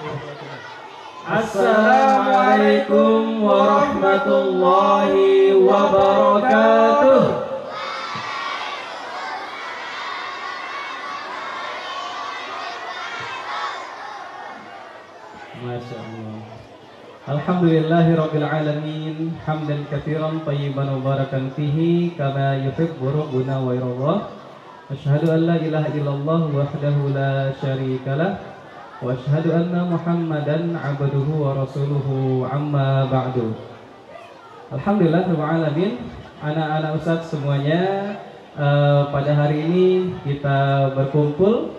Assalamualaikum warahmatullahi wabarakatuh. Masya Allah. Alhamdulillahirabbil alamin, hamdan katsiran thayyiban mubarakan fihi kama yuhibbu rabbuna wa yarda. Asyhadu an la ilaha illallah wahdahu la syarikalah wa asyhadu anna Muhammadan abduhu wa rasuluhu amma ba'du. Alhamdulillah rabbil alamin, anak-anak Ustadz semuanya, pada hari ini kita berkumpul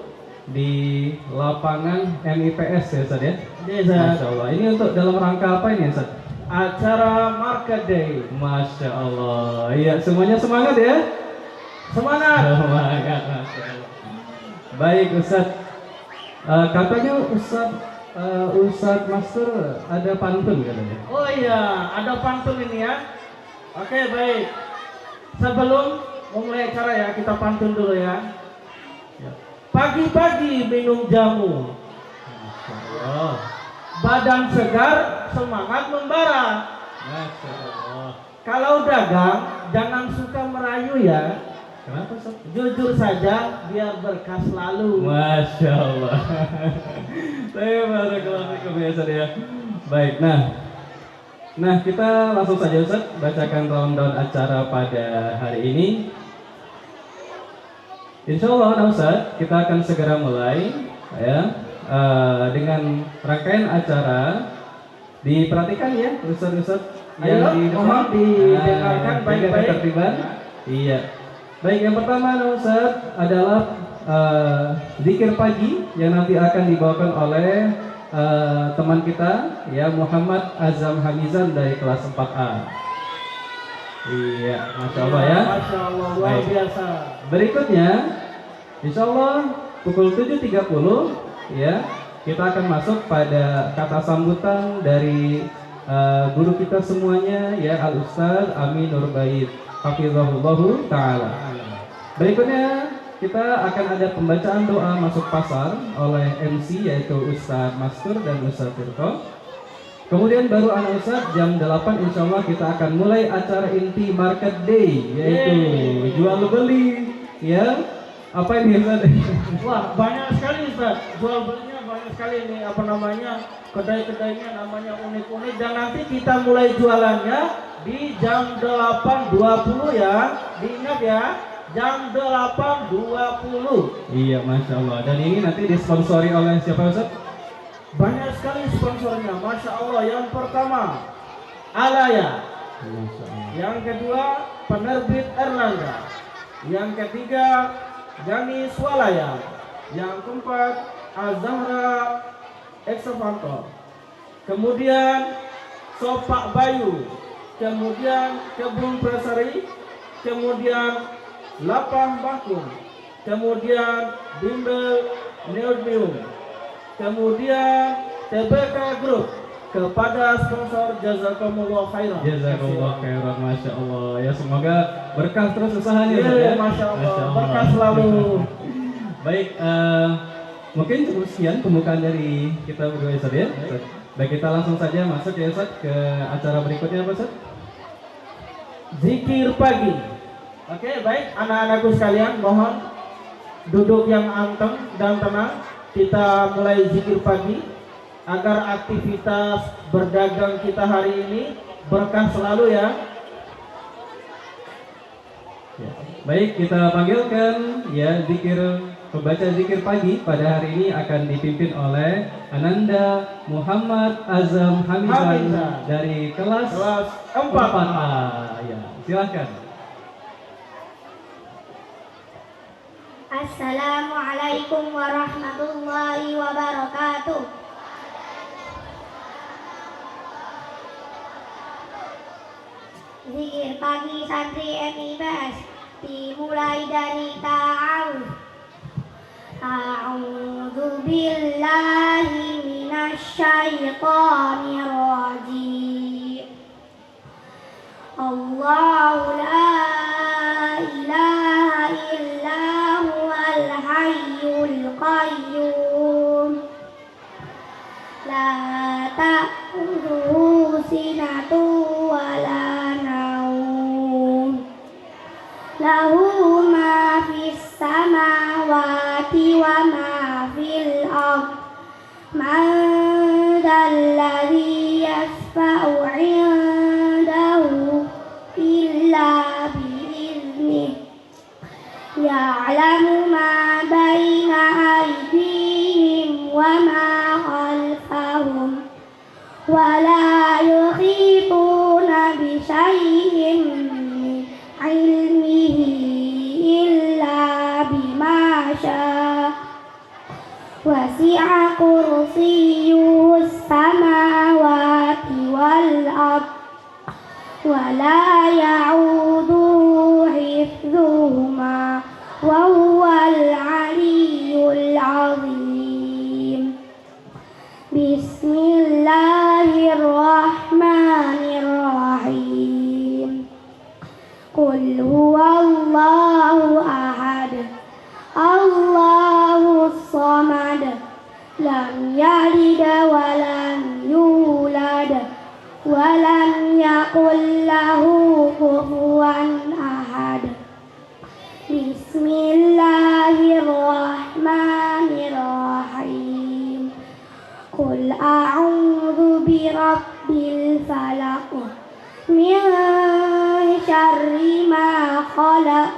di lapangan MIPS ya Ustadz ya. Masya Allah. Ini untuk dalam rangka apa ini Ustadz? Acara Market Day. Masya Allah. Iya, semuanya semangat ya. Semangat. Semangat, Masya Allah. Baik Ustadz. Katanya Ustadz Master ada pantun katanya. Oh iya, ada pantun ini ya. Oke, baik. Sebelum memulai acara ya, kita pantun dulu ya. Pagi-pagi minum jamu, Masya Allah. badan segar, semangat membara. Masya Allah. Kalau dagang, jangan suka merayu ya. Kenapa Ustaz? Jujur saja, biar berkah selalu. Masya Allah. Saya barakallahu fikum ya Ustaz ya. Baik, nah kita langsung saja Ustaz bacakan rundown acara pada hari ini. Insya Allah Ustaz, kita akan segera mulai ya dengan rangkaian acara. Diperhatikan ya Ustaz-Ustaz yang di depan, mohon didengarkan baik-baik. Ketertiban. Iya. Baik, yang pertama Ustaz adalah zikir pagi yang nanti akan dibawakan oleh teman kita ya, Muhammad Azam Hamizan dari kelas 4A. Iya, Masya Allah ya. Masya Allah, luar biasa. Berikutnya, insya Allah pukul 7.30 ya, kita akan masuk pada kata sambutan dari guru kita semuanya ya, Al Ustaz Amin Nurbait hafizahullahu ta'ala. Berikutnya kita akan ada pembacaan doa masuk pasar oleh MC yaitu Ustaz Master dan Ustaz Tirto. Kemudian baru anak Ustaz jam 8 insya Allah kita akan mulai acara inti Market Day, yaitu jual beli ya. Apa ini Ustaz? Wah, banyak sekali Ustaz. Jual belinya banyak sekali ini, apa namanya, kedai-kedainya namanya unik-unik. Dan nanti kita mulai jualannya di jam 8.20 ya. Diingat ya, jam 8.20. Iya, Masya Allah. Dan ini nanti disponsori oleh siapa Ustaz? Banyak sekali sponsornya, Masya Allah. Yang pertama, Alaya. Masya Allah. Yang kedua, penerbit Erlangga. Yang ketiga, Jani Swalaya. Yang keempat, Azahra Eksavanto. Kemudian Sopak Bayu. Kemudian Kebun Presari. Kemudian Lapang Bakung. Kemudian Bimbel Neobium. Kemudian TBK Group. Kepada sponsor jazakumullah khairan. Jazakumullah khairan, Masya Allah. Ya, semoga berkah terus usahanya Ya, ya. Masya Allah. Berkah selalu. Baik, mungkin cukup sekian pembukaan dari kita berdua Ustaz ya. Baik, kita langsung saja masuk ya Ustaz ke acara berikutnya apa Ustaz? Zikir pagi. Oke, baik anak-anakku sekalian, mohon duduk yang anteng dan tenang. Kita mulai zikir pagi agar aktivitas berdagang kita hari ini berkah selalu ya. Baik, kita panggilkan ya pembaca zikir pagi pada hari ini akan dipimpin oleh Ananda Muhammad Azam Hamizan dari kelas 4A. Ya, silakan. Assalamualaikum warahmatullahi wabarakatuh. Zikir pagi santri MIPS dimulai dari ta'awudz. A'udzu billahi minasy syaithanir rajim. Allahu la ilaha illa huwal hayyul qayyum من ذا الذي يشفع عنده إلا بإذنه يعلم ما بين أيديهم وما خلفهم ولا يحيطون بشيء من علمه إلا بما شاء وسع كرسيه السماوات والأرض ولا يعوده حفظهما وهو العلي العظيم بسم الله الرحمن الرحيم قل هو الله أحد الله الصمد لم يلد ولم يولد ولم يكن له كفوا أحد بسم الله الرحمن الرحيم قل أعوذ برب الفلق من شر ما خلق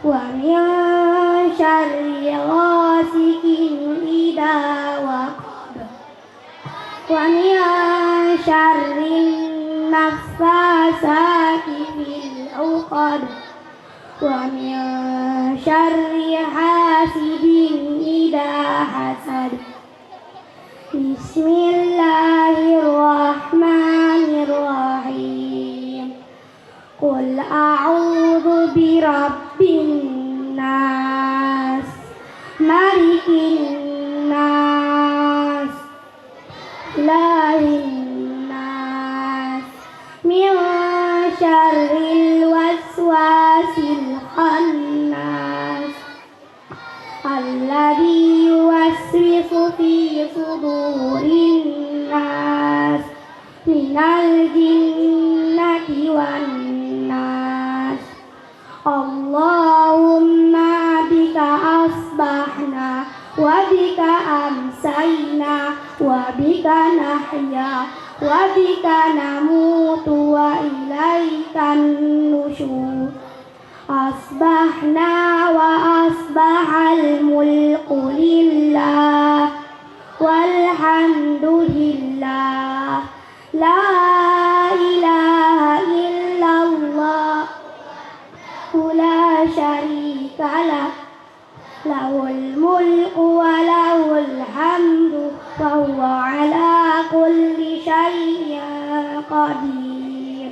ومن شر غاسق إذا وقب ومن شر النفاثات في العقد ومن شر حاسد إذا حسد بسم الله الرحمن الرحيم قل أعوذ برب الناس ملك الناس إله الناس من شر الوسواس الخناس الذي يوسوس في صدور الناس من الجنة والناس اللهم بك أصبحنا وبك أمسينا وبك نحيا وبك نموت وإليك النشور أصبحنا وأصبح الملك لله والحمد لله لا إله إلا الله لا شريك له له الملك وله الحمد وهو على كل شيء قدير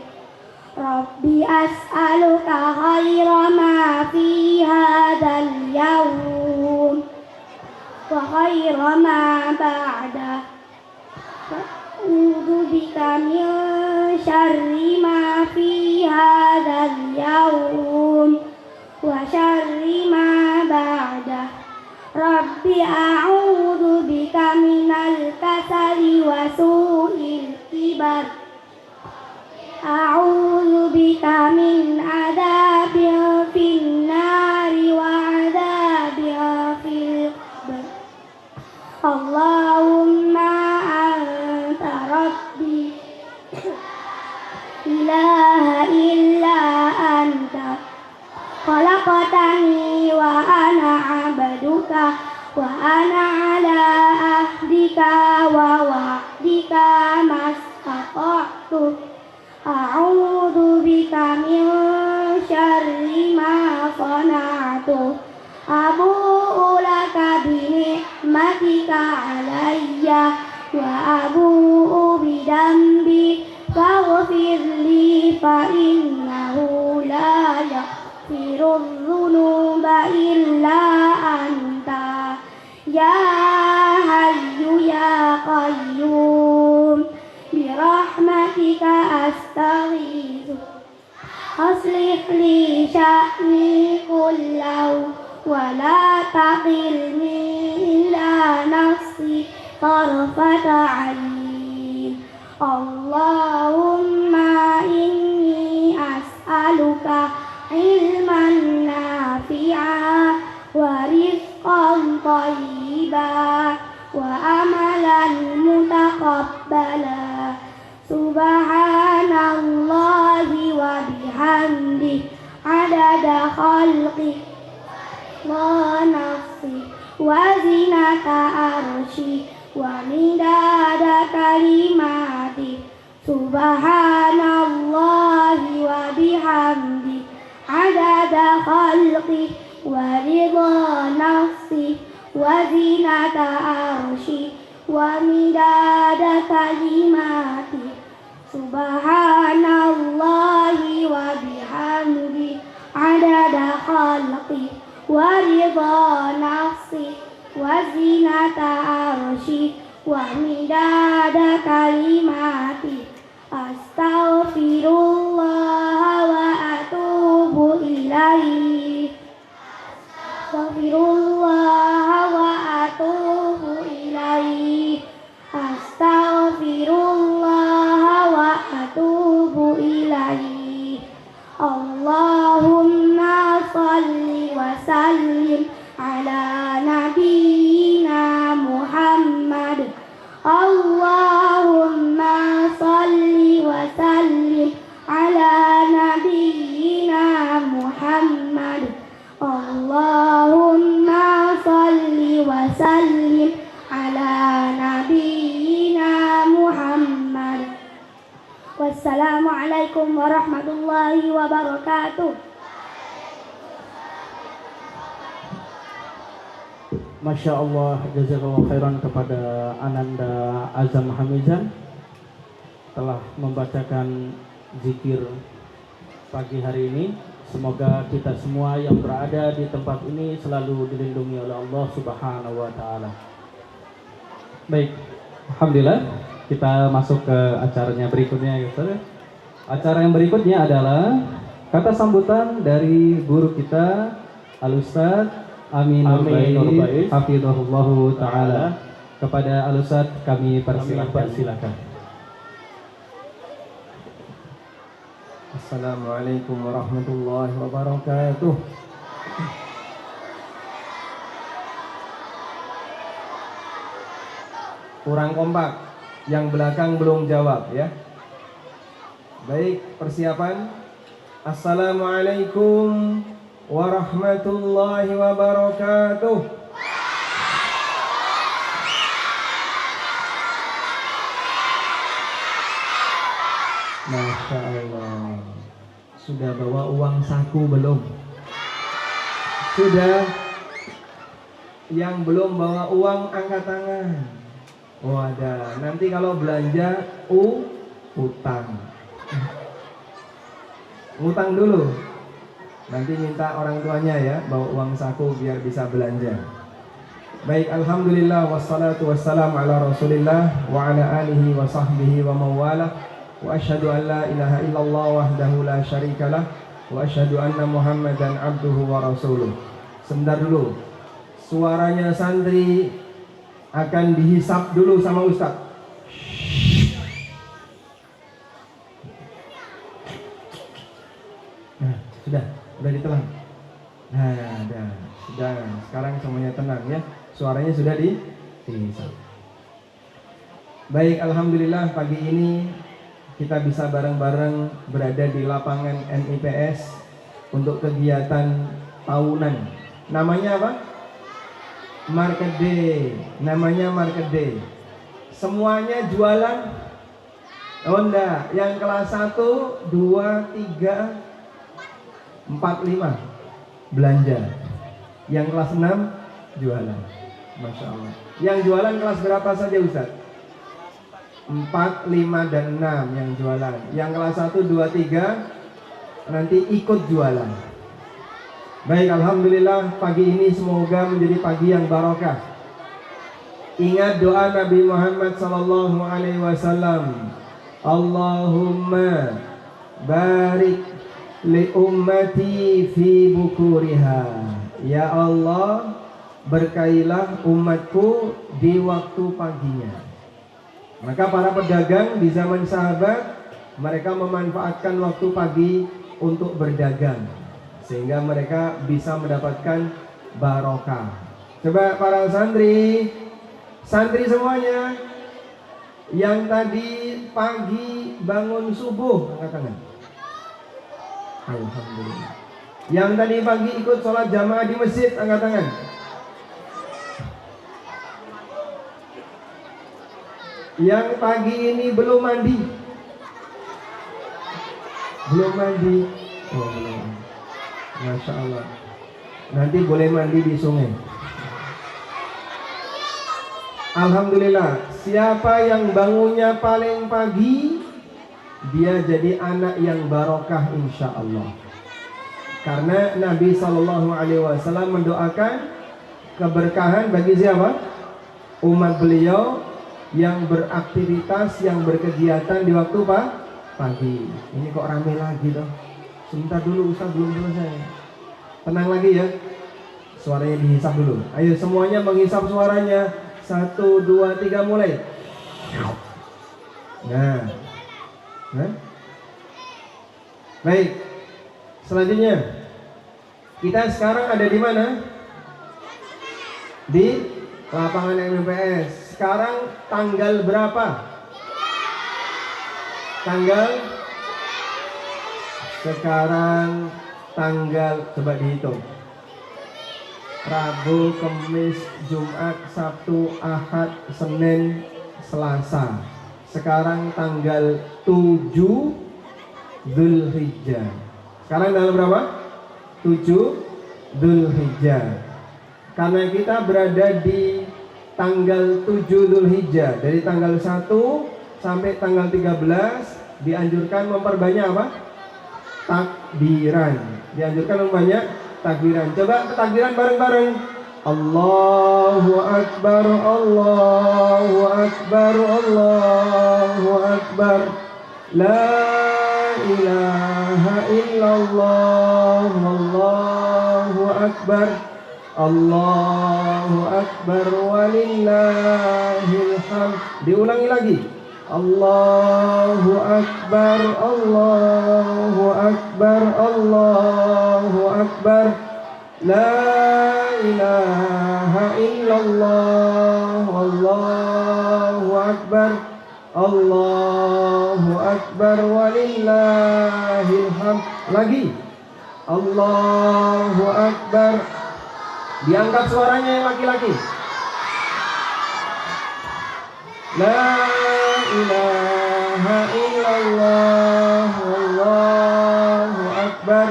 ربي أسألك خير ما في هذا اليوم وخير ما بعده أعوذ بك من شر ما في هذا اليوم وشر ما بعده ربي أعوذ بك من الكسل وسوء الكبر أعوذ بك من عذاب في النار وعذاب في القبر اللهم أنت ربي إله إلا أنت خلقتني وأنا عبدك وأنا على عهدك ووعدك ما استطعت أعوذ بك من شر ما صنعت أبوء لك بنعمتك علي وأبوء بذنبي فاغفر لي فإنه لا يغفر الذنوب إلا أنت يا حي يا قيوم برحمتك أستغيث أصلح لي شأني كله ولا تقلني إلى نفسي طرفة عين اللهم إني أسألك علما نافعا ورزقا طيبا وأملا خلقه ونفسه وزنة عرشه ومداد كلماته سبحان الله وبحمده عدد خلقه ورضا نفسه وزنة عرشه ومداد كلماته سبحان الله وبحمده عدد خلقه ورضا نفسه وزنة عرشه ومداد كلماته أستغفرullah wa atubu ilaih Astaghfirullah wa atubu ilaih Astaghfirullah wa atubu ilaih Allahumma salli wa sallim ala nabiyyina Muhammad Allahumma salli wa sallim ala nabiyyina Muhammad Allahumma salli wa sallim ala nabiyyina Muhammad. Wassalamualaikum warahmatullahi wabarakatuh. Masya Allah, jazakallahu khairan kepada Ananda Azam Hamizan telah membacakan zikir pagi hari ini. Semoga kita semua yang berada di tempat ini selalu dilindungi oleh Allah Subhanahu wa taala. Baik, alhamdulillah kita masuk ke acaranya berikutnya ya Ustaz. Acara yang berikutnya adalah kata sambutan dari guru kita Al-Ustaz Amin Nurbais hafizahullahu taala. Kepada Al-Ustaz kami persilahkan. Assalamualaikum warahmatullahi wabarakatuh. Kurang kompak, yang belakang belum jawab ya. Baik, persiapan. Assalamualaikum warahmatullahi wabarakatuh. Masya Allah. Sudah bawa uang saku belum? Sudah. Yang belum bawa uang angkat tangan. Oh ada. Nanti kalau belanja utang. Utang dulu. Nanti minta orang tuanya ya bawa uang saku biar bisa belanja. Baik, alhamdulillah wassalatu wassalamu ala Rasulillah wa ala alihi wa sahbihi wa mawalah. Wa asyhadu an la ilaha illallah wahdahu la syarikalah wa asyhadu anna Muhammadan abduhu wa rasuluh. Sebentar dulu. Suaranya santri akan dihisap dulu sama Ustaz. Nah, sudah ditelan. Nah, sudah. Sekarang semuanya tenang ya. Suaranya sudah dihisap. Baik, alhamdulillah pagi ini kita bisa bareng-bareng berada di lapangan MIPS untuk kegiatan tahunan. Namanya apa? Market Day. Namanya Market Day. Semuanya jualan? Oh enggak, yang kelas 1, 2, 3, 4, 5 belanja. Yang kelas 6 jualan. Masya Allah. Yang jualan kelas berapa saja Ustaz? 4, 5, dan 6 yang jualan. Yang kelas 1, 2, 3 nanti ikut jualan. Baik, alhamdulillah pagi ini semoga menjadi pagi yang barokah. Ingat doa Nabi Muhammad sallallahu alaihi wasallam. Allahumma barik li ummati fi bukuriha. Ya Allah, berkailah umatku di waktu paginya. Maka para pedagang di zaman sahabat, mereka memanfaatkan waktu pagi untuk berdagang, sehingga mereka bisa mendapatkan barokah. Coba para santri semuanya yang tadi pagi bangun subuh, angkat tangan. Alhamdulillah. Yang tadi pagi ikut sholat jamaah di masjid, angkat tangan. Yang pagi ini belum mandi. Belum mandi. Oh, belum. Masya Allah. Nanti boleh mandi di sungai. Alhamdulillah. Siapa yang bangunnya paling pagi, dia jadi anak yang barokah insya Allah. Karena Nabi SAW mendoakan keberkahan bagi siapa? Umat beliau yang beraktivitas, yang berkegiatan di waktu pagi. Ini kok rame lagi toh? Sebentar dulu Ustaz, belum selesai. Tenang lagi ya. Suaranya dihisap dulu. Ayo semuanya menghisap suaranya. 1, 2, 3 mulai. Nah. Baik. Selanjutnya, kita sekarang ada di mana? Di lapangan MPS. Sekarang tanggal berapa? Sekarang tanggal, coba dihitung. Rabu, Kamis, Jumat, Sabtu, Ahad, Senin, Selasa. Sekarang tanggal 7 Dzulhijjah. Sekarang tanggal berapa? 7 Dzulhijjah. Karena kita berada di tanggal 7 Dzulhijjah, dari tanggal 1 sampai tanggal 13 dianjurkan memperbanyak apa? Takbiran. Dianjurkan memperbanyak takbiran. Coba takbiran bareng-bareng. Allahu Akbar, Allahu Akbar, Allahu Akbar. La ilaha illallah, Allahu Akbar. Allahu Akbar walillahil hamd. Diulangi lagi. Allahu Akbar, Allahu Akbar, Allahu Akbar. La ilaha illallah, Allahu Akbar. Allahu Akbar walillahil hamd. Lagi. Allahu Akbar. Diangkat suaranya yang laki-laki. La ilaha illallah, Allahu Akbar.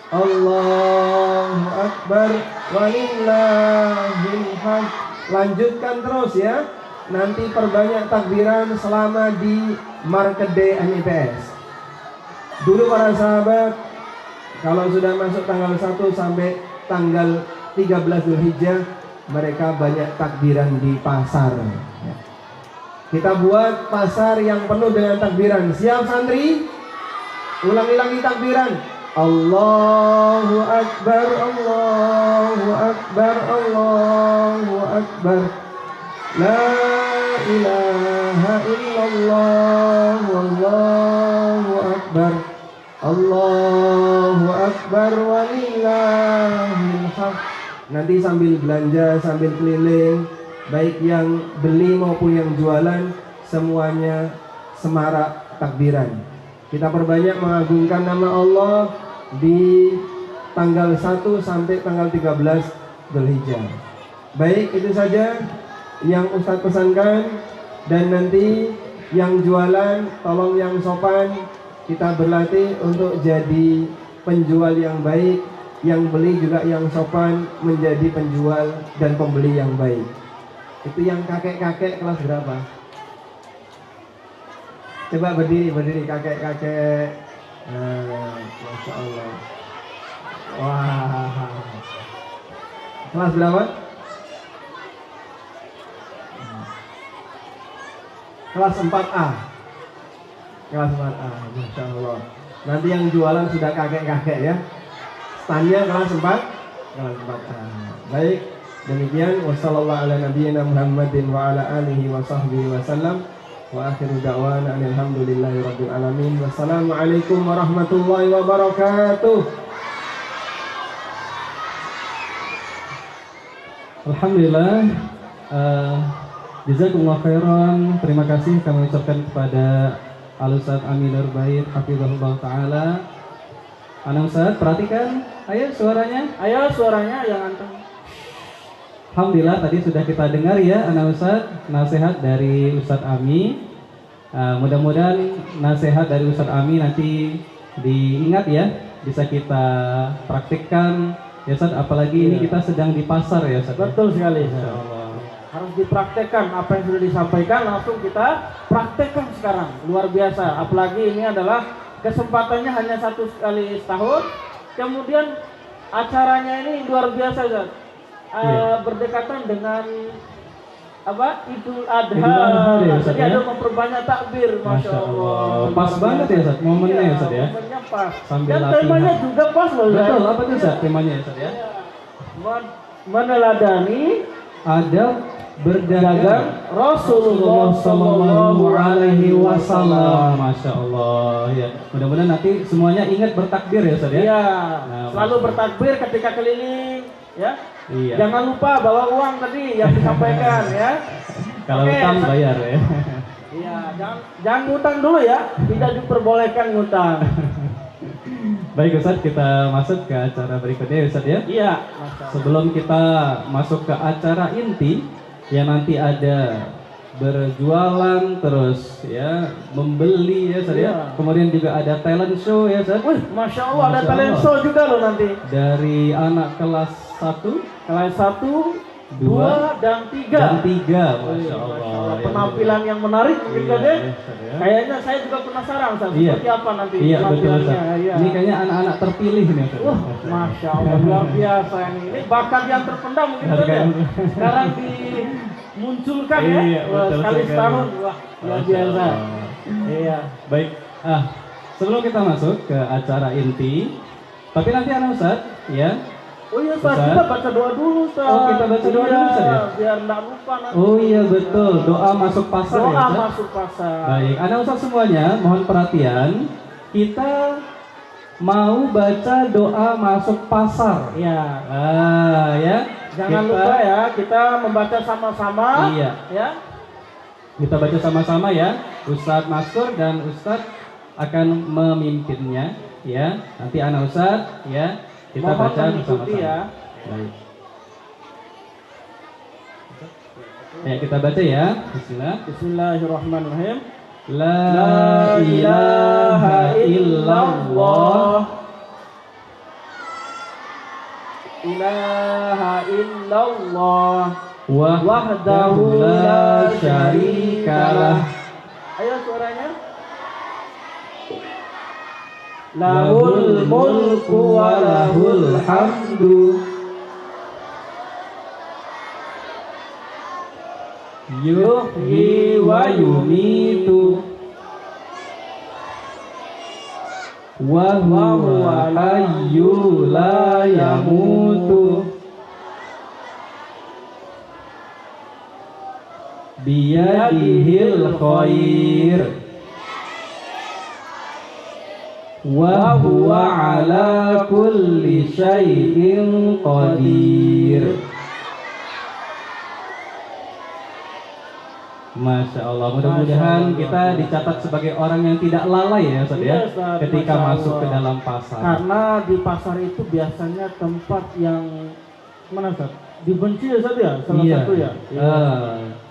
Allahu Akbar walillahil hamd. Lanjutkan terus ya. Nanti perbanyak takbiran selama di Markede MIPS. Dulu para sahabat, kalau sudah masuk tanggal 1 sampai tanggal 13 Dzulhijjah, mereka banyak takbiran di pasar. Kita buat pasar yang penuh dengan takbiran. Siap santri? Ulangi lagi takbiran. Allahu Akbar, Allahu Akbar, Allahu Akbar. La ilaha illallah, Allahu Akbar. Allahu Akbar walillahil hamd. Nanti sambil belanja, sambil keliling, baik yang beli maupun yang jualan, semuanya semarak takbiran. Kita perbanyak mengagungkan nama Allah di tanggal 1 sampai tanggal 13 Dzulhijjah. Baik, itu saja yang Ustadz pesankan. Dan nanti yang jualan tolong yang sopan, kita berlatih untuk jadi penjual yang baik, yang beli juga yang sopan, menjadi penjual dan pembeli yang baik. Itu yang kakek-kakek kelas berapa? Coba berdiri kakek-kakek. Masya Allah. Wah. Kelas berapa? Kelas 4A. Kelas 4A. Masya Allah. Nanti yang jualan sudah kakek-kakek ya. Standnya kelas 4. Kelas 4A. Baik. Demikian wassallallahu ala nabiyyina Muhammadin wa ala alihi wa sahbihi wasallam. Wa akhiru da'wana alhamdulillahi rabbil alamin. Wassalamualaikum warahmatullahi wabarakatuh. Alhamdulillah. Jazakumullah khairan. Terima kasih kami ucapkan kepada Al-Ustadz Aminur Bait hafizahullah taala. Anak Ustadz, perhatikan Ayo suaranya. Ayo suaranya yang anteng. Alhamdulillah tadi sudah kita dengar ya anak Ustadz nasihat dari Ustadz Ami. Mudah-mudahan nasihat dari Ustadz Ami nanti diingat ya, bisa kita praktikkan ya Ustadz. Apalagi ini kita sedang di pasar ya Ustadz. Betul sekali. Masya Allah. Harus dipraktekkan apa yang sudah disampaikan, langsung kita praktekkan sekarang. Luar biasa. Apalagi ini adalah kesempatannya hanya 1 kali setahun. Kemudian acaranya ini luar biasa Ustaz. Berdekatan dengan apa? Idul Adha. Ya, Ustaz, Jadi ya? ada memperbanyak takbir, Masya Allah. Pas banget ya Ustadz momennya ya Ustadz ya. Momennya pas. Sambil Dan latihan. temanya juga pas loh. Ustaz. Betul, apa tuh Ustadz temanya ya Ustadz ya? Meneladani Adab berdagang dagang Rasulullah Sallallahu Alaihi Wasallam. Masya Allah ya. Mudah-mudahan nanti semuanya ingat bertakbir ya Ustadz ya. Iya, Nah, selalu Masya bertakbir ketika keliling, ya. Iya. Jangan lupa bawa uang tadi yang disampaikan, ya. Kalau Oke, utang bayar ya. Iya, jangan ngutang dulu ya. Tidak diperbolehkan ngutang. Baik Ustadz, kita masuk ke acara berikutnya ya Ustadz ya. Iya, Masya Allah. Sebelum kita masuk ke acara inti yang nanti ada berjualan terus ya, membeli ya Ustadz ya. Iya. Kemudian juga ada talent show ya Ustadz. Wih, Masya Allah, ada Masya talent Allah. show juga loh nanti. Dari anak kelas 1 Kelas 1, 2, dan 3. dan 3. Wih, Masya Allah. Ya, penampilan yang menarik mungkin Iya, kan ya. ya, Ustadz ya. Kayaknya saya juga penasaran Ustaz, Iya. seperti apa nanti Iya betul penampilannya. Ustadz. Iya. Ini kayaknya anak-anak terpilih nih Ustadz. Wah, Masya Allah, luar biasa ini. Ini bakat yang terpendam mungkin Bakat kan ya. yang- Sekarang dimunculkan ya. Iya, Wah, betul sekali sekali. setahun. Wah, luar Masya biasa. Allah. Iya. Baik, sebelum kita masuk ke acara inti, tapi nanti anak Ustadz, ya. Oh iya Ustaz, Ustaz. kita baca doa dulu Ustaz. Oh, kita baca doa Iya, dulu, Ustaz, ya? biar enggak lupa nanti. Oh iya betul, doa masuk pasar Doa ya. Ustadz? masuk pasar. Baik, anak Ustadz semuanya, mohon perhatian. Kita mau baca doa masuk pasar. Iya. Ya. Jangan Kita- lupa ya, kita membaca sama-sama. Iya. Ya. Kita baca sama-sama ya. Ustadz Maskur dan Ustadz akan memimpinnya ya. Nanti anak Ustadz ya. Kita Mohon baca mengikuti bersama-sama. ya. Baik. Ya, kita baca ya. Bismillah. Bismillahirrahmanirrahim. La ilaha illallah ilaha illallah wahdahu la syarikalah Ayo suaranya. Lahul mulku wa lahul hamdu yuhyi wa yumitu wa huwa hayyu la yamutu biyadihil khair wa huwa ala kulli syai'in qadir. Masya Allah, mudah-mudahan kita dicatat sebagai orang yang tidak lalai ya Ustaz ya, Iya, Ustaz. ketika Masya masuk ke Allah. dalam pasar. Karena di pasar itu biasanya tempat yang mana Ustaz? Dibenci ya Ustaz ya, salah Iya. satu ya.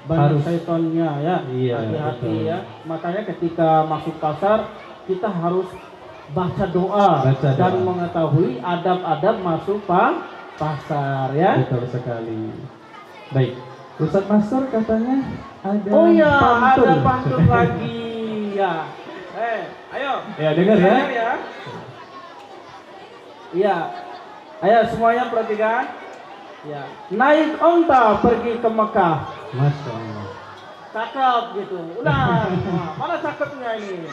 Banyak harus syaitannya ya. Iya, Hati-hati betul. ya. Makanya ketika masuk pasar kita harus baca doa, Baca dan doa. mengetahui adab-adab masuk pasar ya. betul sekali. Baik, Ustadz Master katanya ada Oh iya, pantun. ada pantun lagi ya. Ayo. Ya dengar ya. Dengar ya. Iya. Ayo semuanya perhatikan. Ya. Naik onta pergi ke Mekah. Masya Allah. Cakep gitu. Ulang. Wah, mana cakepnya ini?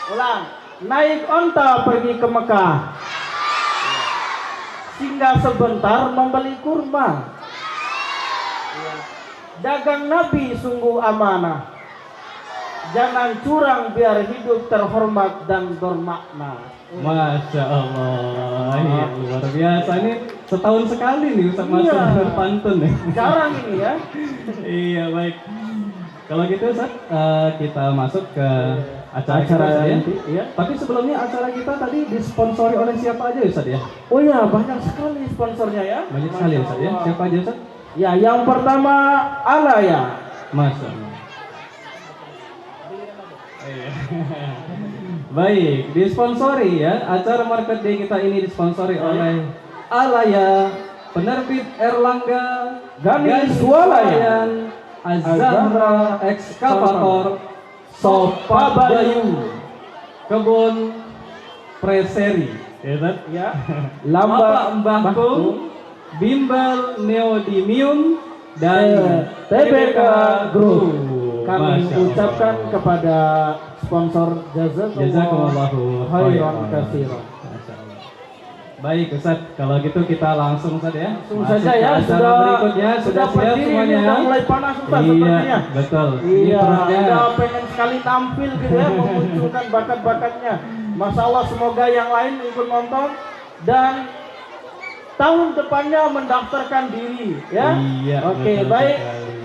Ulang. Naik onta pergi ke Mekah. Singgah sebentar membeli kurma. Ya. Dagang Nabi sungguh amanah. Jangan curang biar hidup terhormat dan bermakna. Masya Allah, ya, luar biasa ini setahun sekali nih Ustadz Master Iya. berpantun ya. Jarang ini ya. Iya baik. Kalau gitu Ustadz, kita masuk ke acara kita, Ustaz, ya. nanti, ya. Tapi sebelumnya acara kita tadi disponsori oleh siapa aja Ustaz ya? Oh ya, banyak sekali sponsornya ya. Banyak sekali Ustaz ya. Siapa aja Ustaz? Ya, yang pertama Ala ya. Masya Allah. Baik, disponsori ya. Acara Market Day kita ini disponsori oleh Alaya, penerbit Erlangga, Gani Swalaya, Azahra Ekskavator, Sopa Bayu, Kebun Preseri, Ya. Lamba Mbahku, Bimbel Neodymium, dan TBK Group. Kami Masya Allah. ucapkan kepada sponsor Jazakumullahu khairan katsiran. Masya Allah. Baik Ustaz, kalau gitu kita langsung Ustaz ya. Langsung Masuk saja ya, ke acara berikutnya sudah siap berdiri, semuanya. Sudah mulai panas Ustaz Iya, sepertinya. betul. Ini Iya, perutnya. udah pengen sekali tampil gitu ya, memunculkan bakat-bakatnya. Masya Allah, semoga yang lain ikut nonton dan tahun depannya mendaftarkan diri ya. Iya. Oke, betul baik. sekali.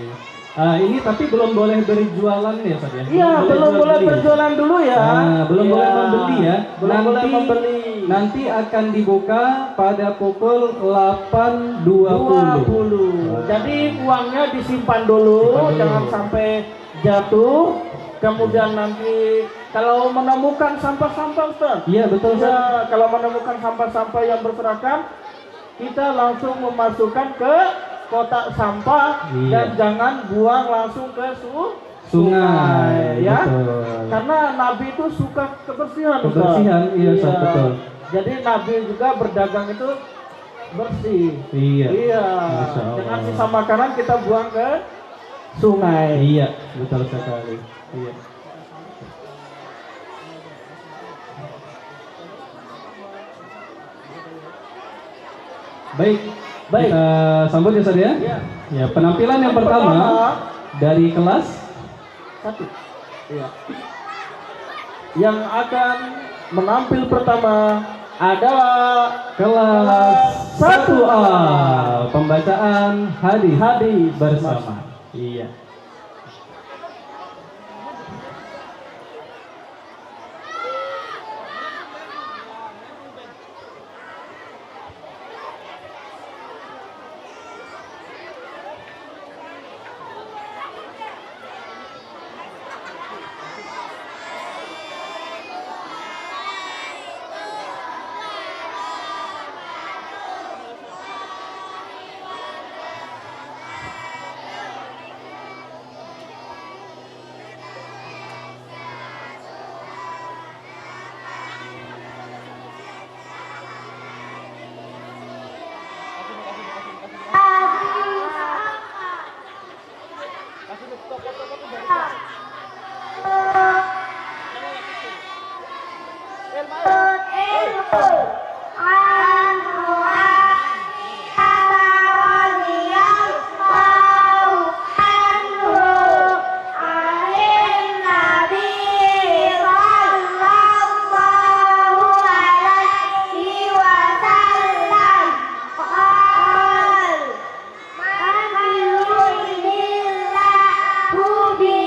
Ini tapi belum boleh berjualan ya Ustaz ya. Iya, belum boleh beli. berjualan dulu ya. Belum Iya, boleh membeli ya. Belum boleh membeli. Nanti akan dibuka pada pukul 8.20. 20. Jadi uangnya disimpan dulu, Simpan dulu. jangan sampai jatuh. Kemudian nanti kalau menemukan sampah-sampah Ustaz. Iya, betul Ustaz. Ya, kalau menemukan sampah-sampah yang berserakan, kita langsung memasukkan ke kotak sampah. Iya. Dan jangan buang langsung ke Sungai, ya. betul. Karena Nabi itu suka kebersihan. Ustaz. Kebersihan, iya, Ustaz, betul. Jadi Nabi juga berdagang itu bersih. Iya. Iya. Masya Allah. Dengan sisa makanan kita buang ke sungai. Iya, betul sekali. Iya. Baik, kita sambut ya Ustaz ya. Iya. Ya, penampilan yang pertama dari kelas Satu. Iya. Yang akan menampil pertama adalah kelas 1A, pembacaan hadis hadis bersama. Iya. Bi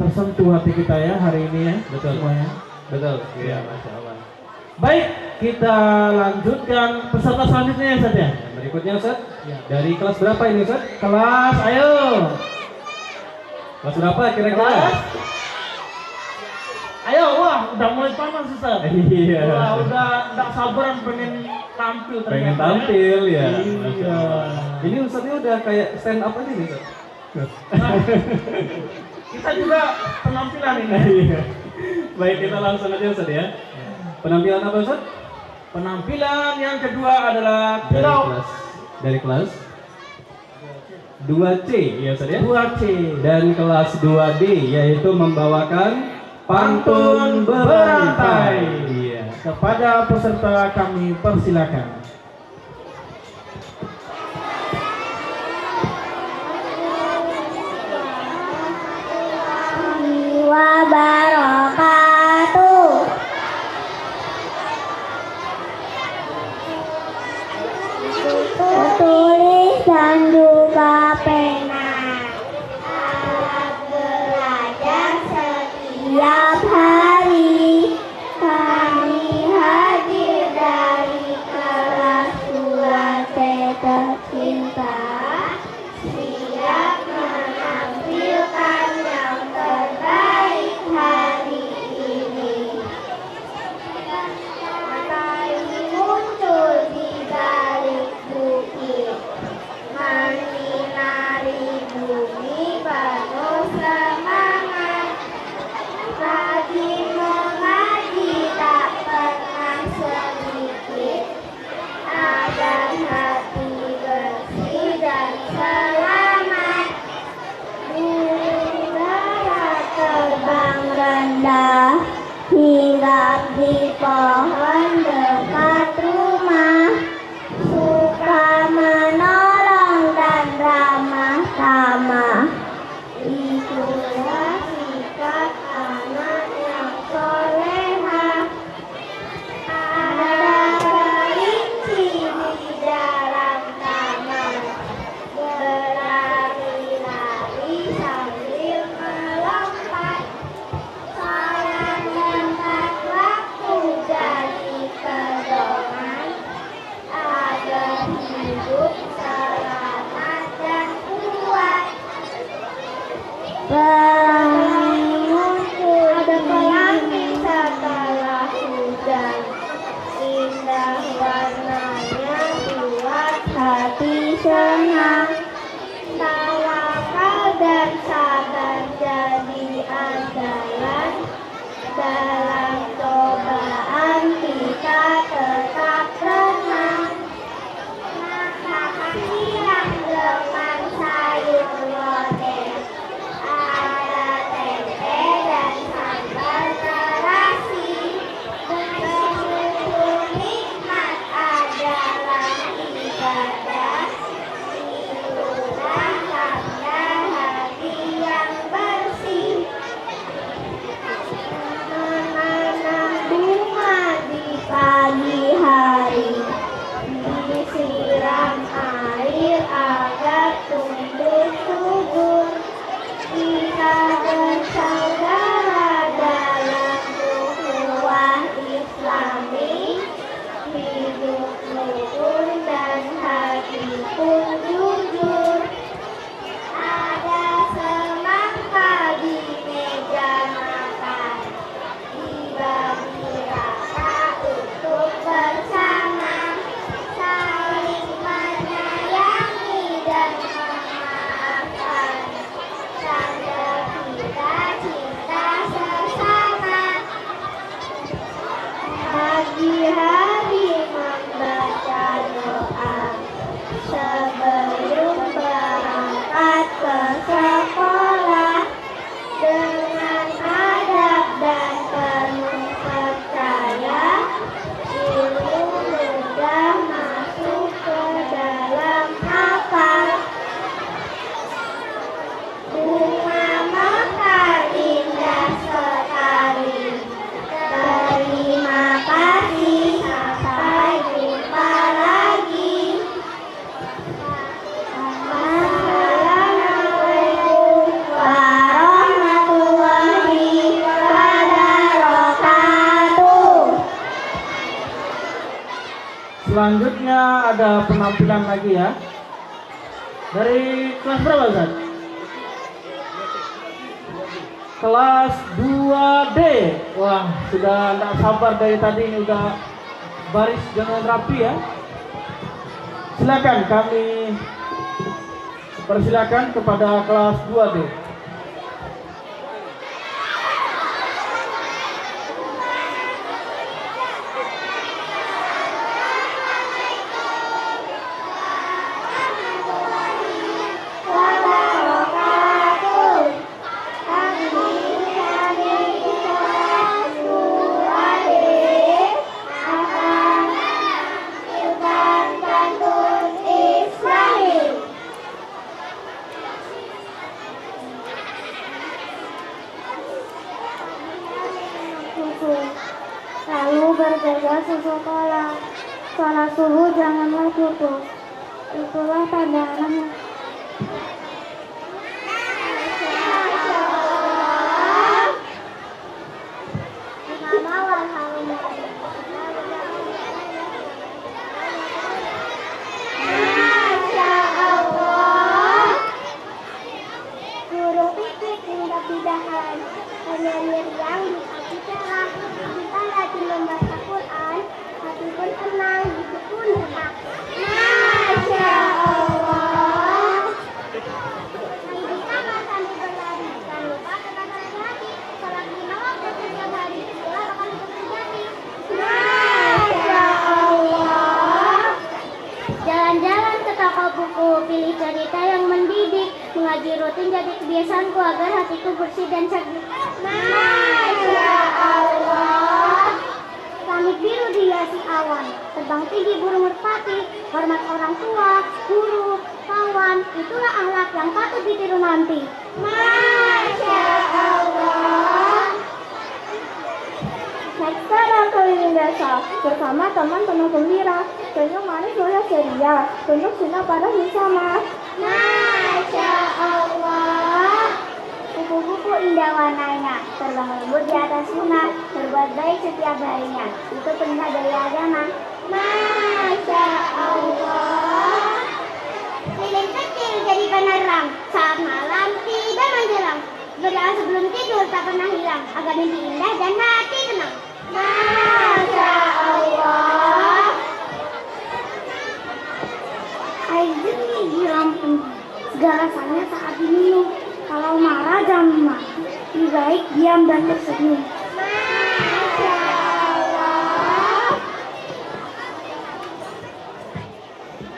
tersentuh hati kita ya hari ini ya. Betul. Semuanya. Betul. Iya, Masya Allah. Baik, kita lanjutkan peserta selanjutnya ya Ustaz ya. Yang berikutnya Ustaz, Ya. dari kelas berapa ini Ustaz? Kelas, ayo. Kelas berapa kira-kira? Kelas. Ayo, wah udah mulai panas Ustaz. Iya. Wah, udah enggak sabaran pengen tampil ternyata. Pengen tampil ya. Iya. Masya Allah. Ini Ustaznya udah kayak stand up aja nih Ustaz. Nah, kita juga penampilan ini. Iya. Baik, kita langsung aja Ustaz ya. Penampilan apa Ustaz? Penampilan yang kedua adalah Dari Pilau kelas 2C ya Ustaz ya. 2C. Dan kelas 2D yaitu membawakan pantun berantai. Iya. Kepada peserta kami persilakan. Wabarakatuh. Tulis dan juga pena, alat belajar setiap hari. Kami hadir dari kelas 2C tercinta, siap menampilkan yang terbaik hari ini. Matahari muncul di balik bukit, menyinari bumi penuh semangat. Rajin mengaji tak pernah sedikit, agar hati bersih dan selamat. Udara terbang rendah, hinggap di pohon dekat rumah, suka menolong dan ramah tamah. Itulah sikap anak yang soleha. Ada kelinci di dalam taman, berlari-lari sambil melompat. Sayang tempat waktu jadi pedoman, agar hidup selamat dan kuat. Ada pelangi setelah hujan, indah warnanya buat hati senang. Tawakal dan sabar jadi andalan, dalam cobaan kita tetap tenang. Makan siang dengan sayur lodeh, ada tempe dan sambal terasi. Begitu nikmat adalah ibadah, itulah tanda hati yang bersih. Menanam bunga di pagi hari, disiram air agar tumbuh subur. Kita bersaudara dalam ukhuwah Islami, hidup rukun dan hati pun jujur. Ada semangka di meja makan, dibagi rata untuk bersama, saling menyayangi dan memaafkan. Tanda kita cinta sesama. Pagi hari membaca doa, sebelum berangkat ke sekolah, dengan adab dan penuh percaya, ilmu mudah masuk ke dalam akal. Bunga mekar indah sekali, terima kasih, sampai jumpa lagi. Assalamualaikum Selanjutnya ada penampilan lagi ya. Dari kelas berapa, Ustaz? Kelas 2D. Wah, sudah tidak sabar dari tadi, ini udah baris dengan rapi ya. Silakan, kami persilakan kepada kelas 2D. wabarakatuh. Kami dari kelas 2D akan menampilkan pantun Islami. Susu, lalu bergegas susu kolam. Sholat subuh janganlah putus. Itulah tanda anak. Masya Allah. Burung pipit hinggap di dahan, hanya meriang di hati cerah. Kita rajin membaca Quran, hati pun tenang, hidup pun tenang. Masya Allah. Mari kita sambil berlari, jangan lupa tetap hati-hati. Sholat 5 waktu setiap hari, itulah akan terjadi. Masya Allah. Jalan-jalan ke toko buku, pilih cerita yang mendidik. Mengaji rutin jadi kebiasaanku agar hatiku bersih dan cerdik. Masya Allah. Langit biru dihiasi awan, terbang tinggi burung merpati. Hormat orang tua, guru, kawan, itulah akhlak yang patut ditiru nanti. Masya Allah. Naik sepeda keliling desa bersama teman penuh gembira. Senyum manis wajah ceria, tunjuk cinta pada sesama. Masya Allah. Kupu-kupu indah warnanya, terbang lembut di atas sungai, berbuat baik setiap harinya. Itu perintah dari agama. Masya Allah. Lilin kecil jadi penerang, saat malam tiba menjelang. Berdoa sebelum tidur tak pernah hilang, agar mimpi indah dan hati tenang. Masya Allah. Air jernih di Lampung, segala rasanya saat diminum. Kalau marah jangan mati, lebih baik diam dan tersenyum. Masya Allah.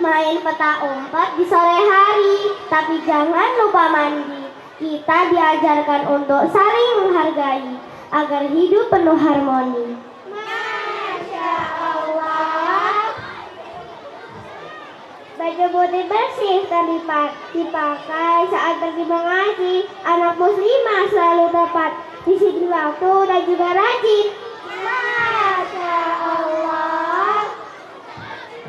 Main peta umpet di sore hari, tapi jangan lupa mandi. Kita diajarkan untuk saling menghargai, agar hidup penuh harmoni. Masya Allah. Baju putih bersih terlipat, dipakai saat pergi mengaji. Anak muslimah selalu tepat, disiplin waktu dan juga rajin. Masya Allah.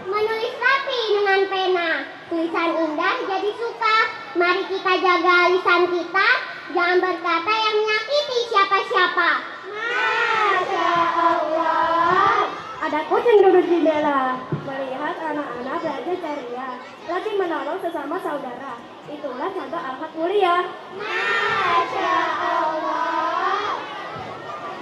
Menulis rapi dengan pena, tulisan indah jadi suka. Mari kita jaga lisan kita, jangan berkata yang menyakiti siapa-siapa. Masya Allah. Ada kucing duduk di jendela, melihat anak-anak belajar ceria, lagi menolong sesama saudara. Itulah contoh akhlak mulia. Masya Allah.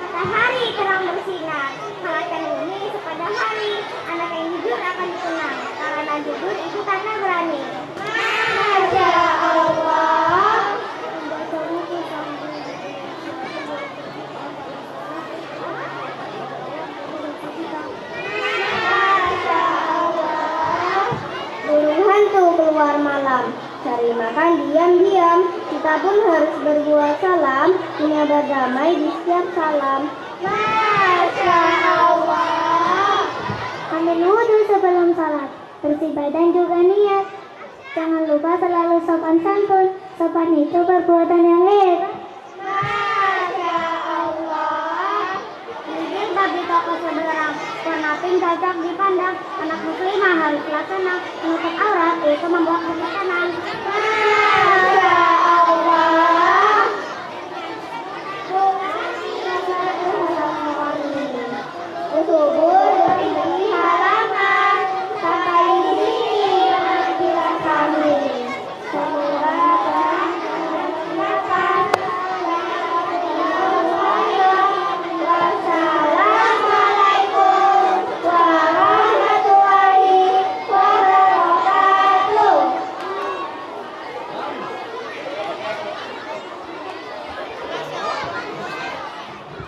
Matahari terang bersinar, hangatkan bumi sepanjang hari. Anak yang jujur akan dikenal, karena jujur itu tanda berani. Masya Allah. Membaca buku sambil Masya Allah. Burung hantu keluar malam, cari makan diam-diam. Kita pun harus berbuat salam, dunia berdamai di setiap salam. Masya Allah. Ambil wudhu sebelum salat, bersih badan juga niat. Jangan lupa selalu sopan santun, sopan itu perbuatan yang hebat. Masya Allah. Mungkin bagi toko seberang, warna pink cocok dipandang. Anak muslimah haruslah tenang, menutup aurat itu membawa ketenangan. Masya Allah. Subur dari halaman,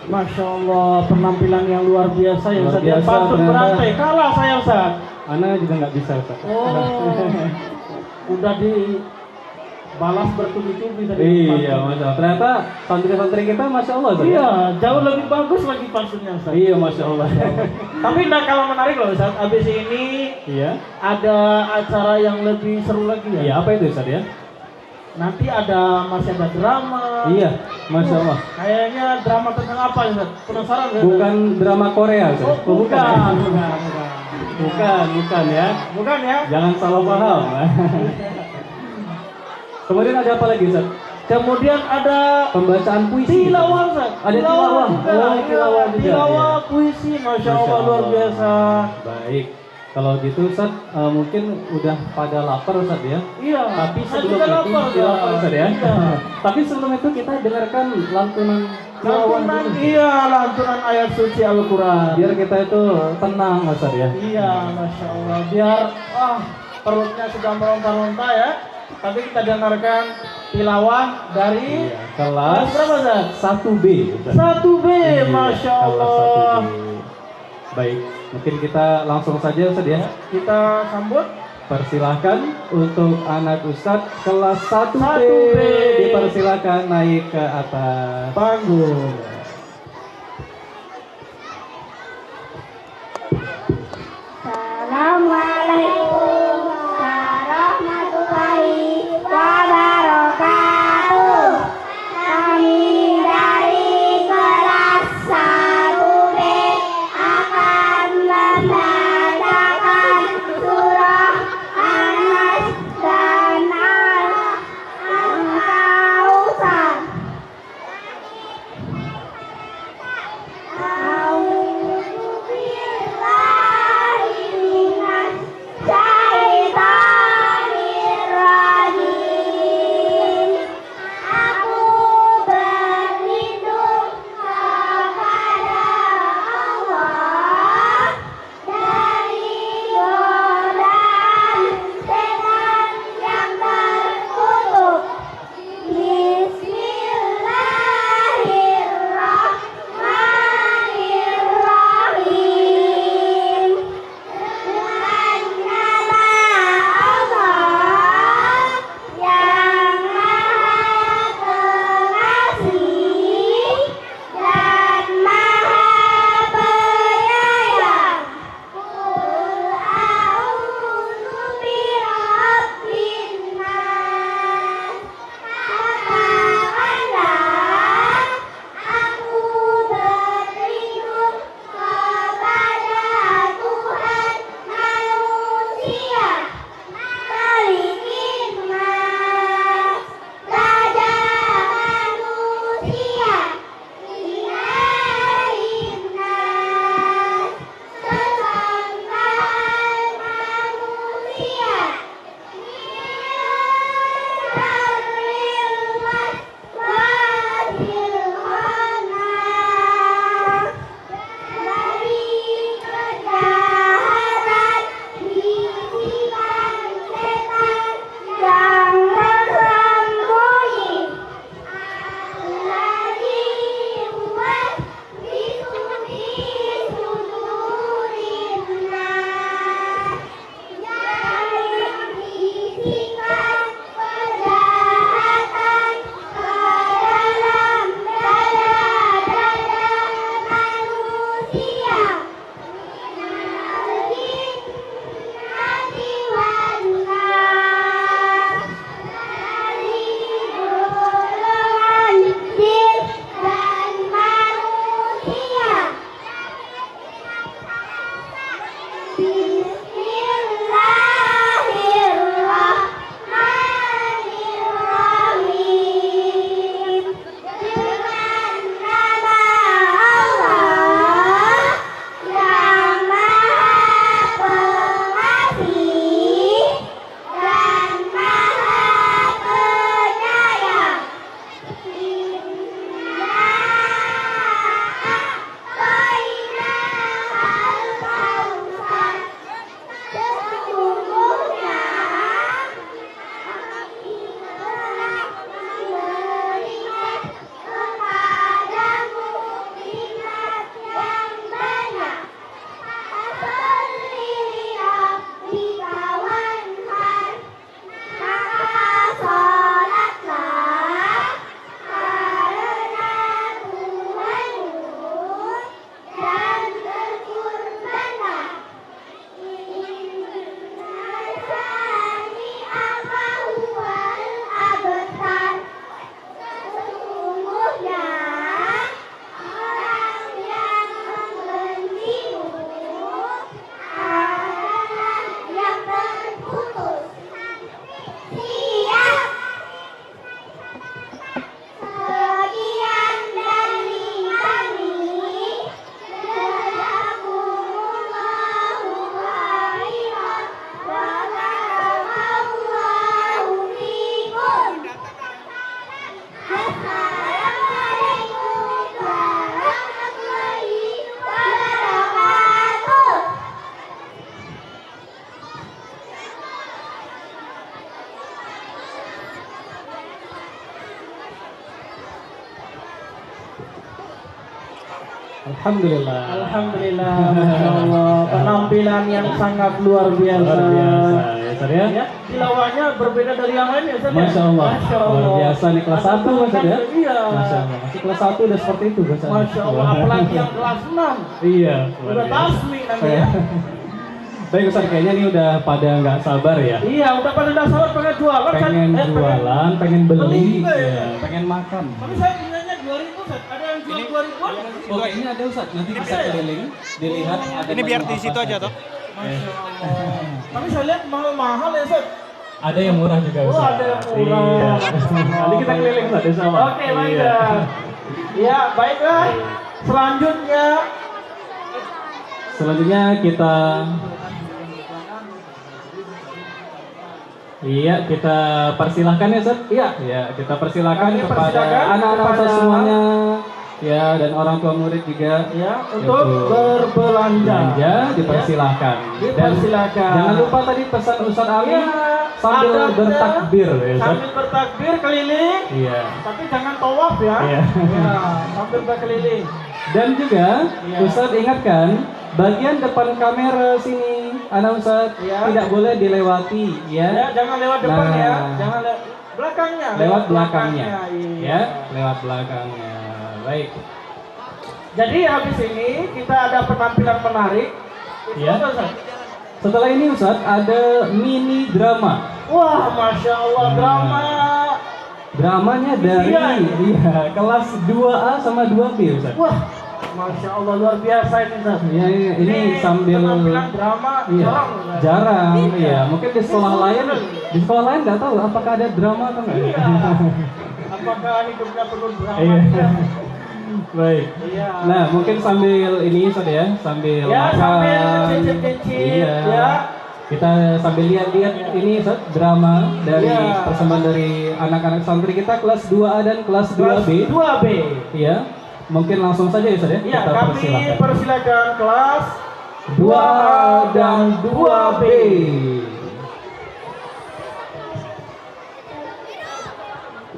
Masya Allah, penampilan yang luar biasa ya Luar Ustaz. Ya, biasa, patut ternyata. berantai, kalah saya Ustaz. Ana juga nggak bisa Ustaz. Oh, udah dibalas bertubi-tubi tadi. Iya, Masya Allah. Ternyata santri-santri kita Masya Allah Ustaz. Iya, jauh lebih bagus lagi pantunnya Ustaz. Iya, Masya Allah. Tapi nggak kalah menarik loh Ustaz. Abis ini Iya. ada acara yang lebih seru lagi ya. Iya, apa itu Ustaz ya? Nanti masih ada drama. Iya, Masya Allah. Kayaknya drama tentang apa ya Ustaz? Penasaran nggak? Bukan drama Korea Ustaz. Oh, bukan, ya? bukan. Bukan ya. Bukan ya? Jangan salah paham. Kemudian ada apa lagi Ustaz? Kemudian ada Pembacaan puisi. tilawah Ustaz. Ada tilawah. juga. Oh, tilawah juga. Tilawah Iya. puisi, Masya Allah luar biasa. Baik. Kalau gitu Ustaz, mungkin udah pada lapar Ustaz ya. Iya. Tapi saya sebelum juga itu lapar, lapar Ustaz ya. Iya. Tapi sebelum itu kita dengarkan lantunan tilawah Lantunan, dulu. iya, lantunan ayat suci Al-Quran. Biar kita itu tenang Ustaz ya. Iya, Masya Allah. Biar, perutnya sudah meronta-ronta ya. Tapi kita dengarkan tilawah dari Kelas berapa Ustaz? 1B Ustaz. 1B, Iya, Masya kelas Allah. 1B. Baik, mungkin kita langsung saja Ustaz ya. Kita sambut. Persilahkan untuk anak Ustadz kelas 1B, 1B. dipersilahkan naik ke atas Panggung. Assalamualaikum warahmatullahi wabarakatuh. Kami dari kelas 1B akan membacakan surah An-Nas dan Al-Kautsar. A'udzu billahi minas Alhamdulillah. Alhamdulillah, Masya Allah. Penampilan yang sangat luar biasa. Luar biasa ya Ustaz ya. Ya, tilawahnya berbeda dari yang lain ya Ustaz ya? Masya Allah. Masya Allah. Luar biasa nih kelas 1 Ustaz ya. Iya. Masya Allah. Masih kelas 1 udah seperti itu Ustaz. Masya Allah, apalagi yang kelas 6. Iya. luar Udah biasa. tasmi nanti ya. Baik Ustaz, kayaknya nih udah pada nggak sabar ya. Iya, udah pada dasar pengen jualan kan? Pengen jualan, pengen beli, beli juga ya. ya, pengen makan. Tapi saya punyanya 2.000 Ustaz. Ada yang jual 2.000-an? Oh, ini ada Ustaz, nanti bisa keliling, dilihat ada Ini biar menu di apa situ aja saja. toh. Masya Allah. Tapi saya lihat mahal-mahal ya Ustaz. Ada yang murah juga Oh, Ustaz. ada yang murah. Iya. Nanti kita keliling Ustaz, insya Allah. Oke, baik. Iya. Ya, baiklah. Selanjutnya Selanjutnya kita kita persilahkan ya Ustaz. Iya. Ya, kita persilahkan Kami kepada persilakan anak-anak Ustaz kepada- semuanya. Ya, dan orang tua murid juga. ya untuk berbelanja. Belanja dipersilahkan. Dan Dipersilahkan. jangan lupa tadi pesan Ustaz Ali Ya, sambil adabnya bertakbir ya Ustaz. Sambil bertakbir keliling, Iya. tapi jangan tawaf ya. Iya. Ya, sambil berkeliling. Dan juga Iya. Ustaz ingatkan bagian depan kamera sini anak Ustaz Iya. tidak boleh dilewati Ya, ya. jangan lewat depan Nah. ya. Jangan lewat belakangnya. Lewat belakangnya. Iya. Ya, lewat belakangnya. Baik. Jadi habis ini kita ada penampilan menarik. Itu Iya. apa, Ustaz? Setelah ini Ustaz ada mini drama. Wah, Masya Allah, Nah. drama. Dramanya dari Iya. kelas 2A sama 2B Ustaz. Wah, Masya Allah, luar biasa ini, Ustaz. Ya, ini sambil penampilan drama iya, jarang, Ustaz. jarang, iya. Mungkin di sekolah lain nggak tahu apakah ada drama atau enggak. Iya. Apakah hidupnya penuh drama? Iya. Baik. Iya. Nah, mungkin sambil ini Ustaz ya, sambil Ya, makan. sambil cicip-cicip, Iya. ya. Kita sambil lihat-lihat ini Ustaz, drama dari Iya. persembahan dari anak-anak santri kita kelas 2A dan kelas 2B. 2B. Iya. Mungkin langsung saja ya Ustaz ya. Iya, Kita kami persilakan. persilakan kelas 2A dan 2B.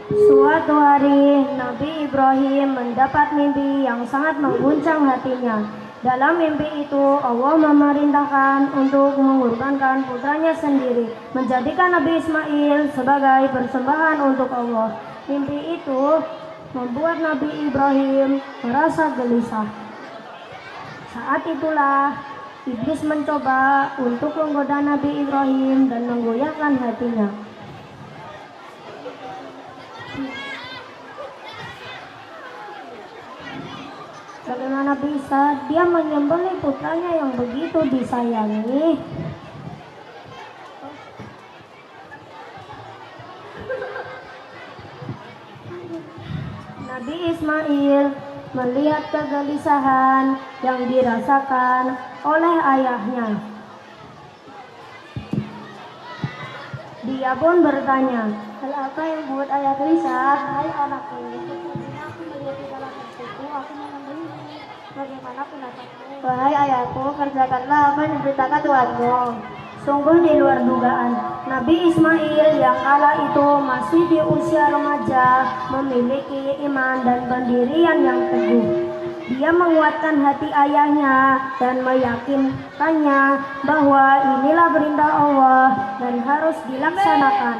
Suatu hari, Nabi Ibrahim mendapat mimpi yang sangat mengguncang hatinya. Dalam mimpi itu, Allah memerintahkan untuk mengorbankan putranya sendiri, menjadikan Nabi Ismail sebagai persembahan untuk Allah. Mimpi itu membuat Nabi Ibrahim merasa gelisah. Saat itulah, iblis mencoba untuk menggoda Nabi Ibrahim dan menggoyahkan hatinya. Bagaimana bisa dia menyembelih putranya yang begitu disayangi? Nabi Ismail melihat kegelisahan yang dirasakan oleh ayahnya. Dia pun bertanya, hal apa yang membuat ayah gelisah? Hai anakku, sesungguhnya aku melihat di dalam mimpiku, aku menyembelihmu. Bagaimana pendapatmu? Wahai ayahku, kerjakanlah apa yang diberitakan Tuhanmu. Sungguh di luar dugaan, Nabi Ismail yang kala itu masih di usia remaja memiliki iman dan pendirian yang teguh. Dia menguatkan hati ayahnya dan meyakinkannya bahwa inilah perintah Allah dan harus dilaksanakan.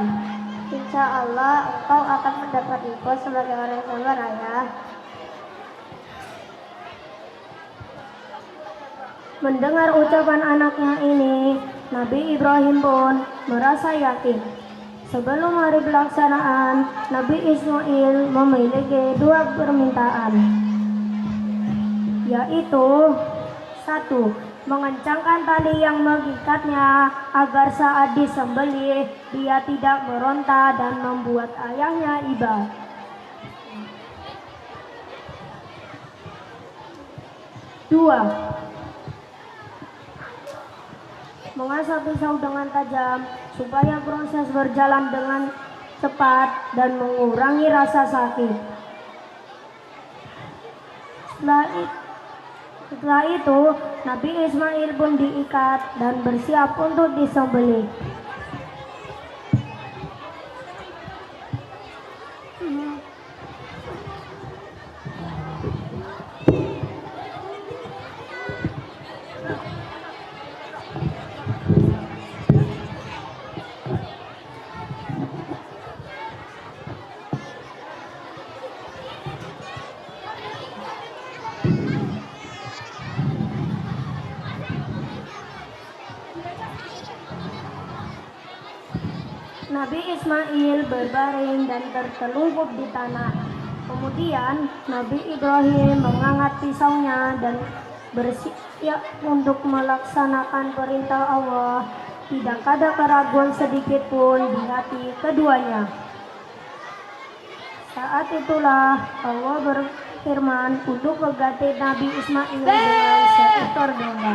Insya Allah engkau akan mendapat info sebagai orang yang sabar, ayah. Mendengar ucapan anaknya ini, Nabi Ibrahim pun merasa yakin. Sebelum hari pelaksanaan, Nabi Ismail memiliki 2 permintaan, yaitu 1. Mengencangkan tali yang mengikatnya agar saat disembelih dia tidak meronta dan membuat ayahnya iba. 2. Mengasah pisau dengan tajam supaya proses berjalan dengan cepat dan mengurangi rasa sakit. Setelah itu, Nabi Ismail pun diikat dan bersiap untuk disembelih. Nabi Ismail berbaring dan tertelungkup di tanah. Kemudian Nabi Ibrahim mengangkat pisaunya dan bersiap untuk melaksanakan perintah Allah. Tidak ada keraguan sedikit pun di hati keduanya. Saat itulah Allah berfirman untuk mengganti Nabi Ismail dengan seekor domba.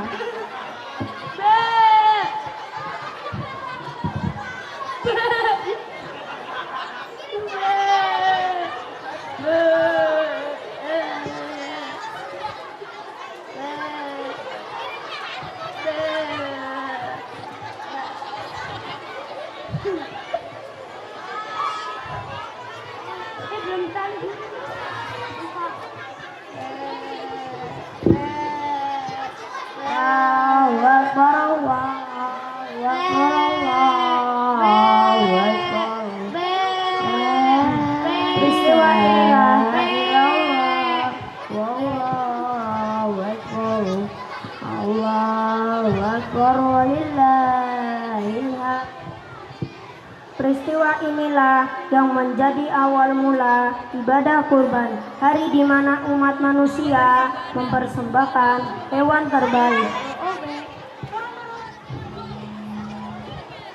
Peristiwa inilah yang menjadi awal mula ibadah kurban, hari di mana umat manusia mempersembahkan hewan terbaik.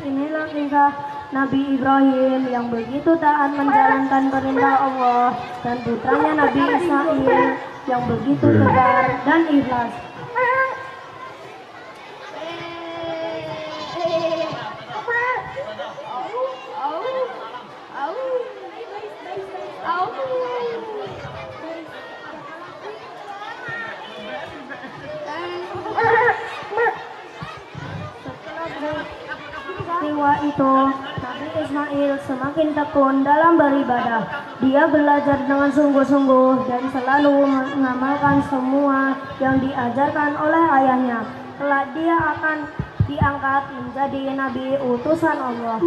Inilah kisah Nabi Ibrahim yang begitu taat menjalankan perintah Allah dan putranya Nabi Ismail yang begitu tegar dan ikhlas. Peristiwa itu, Nabi Ismail semakin tekun dalam beribadah. Dia belajar dengan sungguh-sungguh dan selalu mengamalkan semua yang diajarkan oleh ayahnya. Kelak dia akan diangkat menjadi nabi utusan Allah.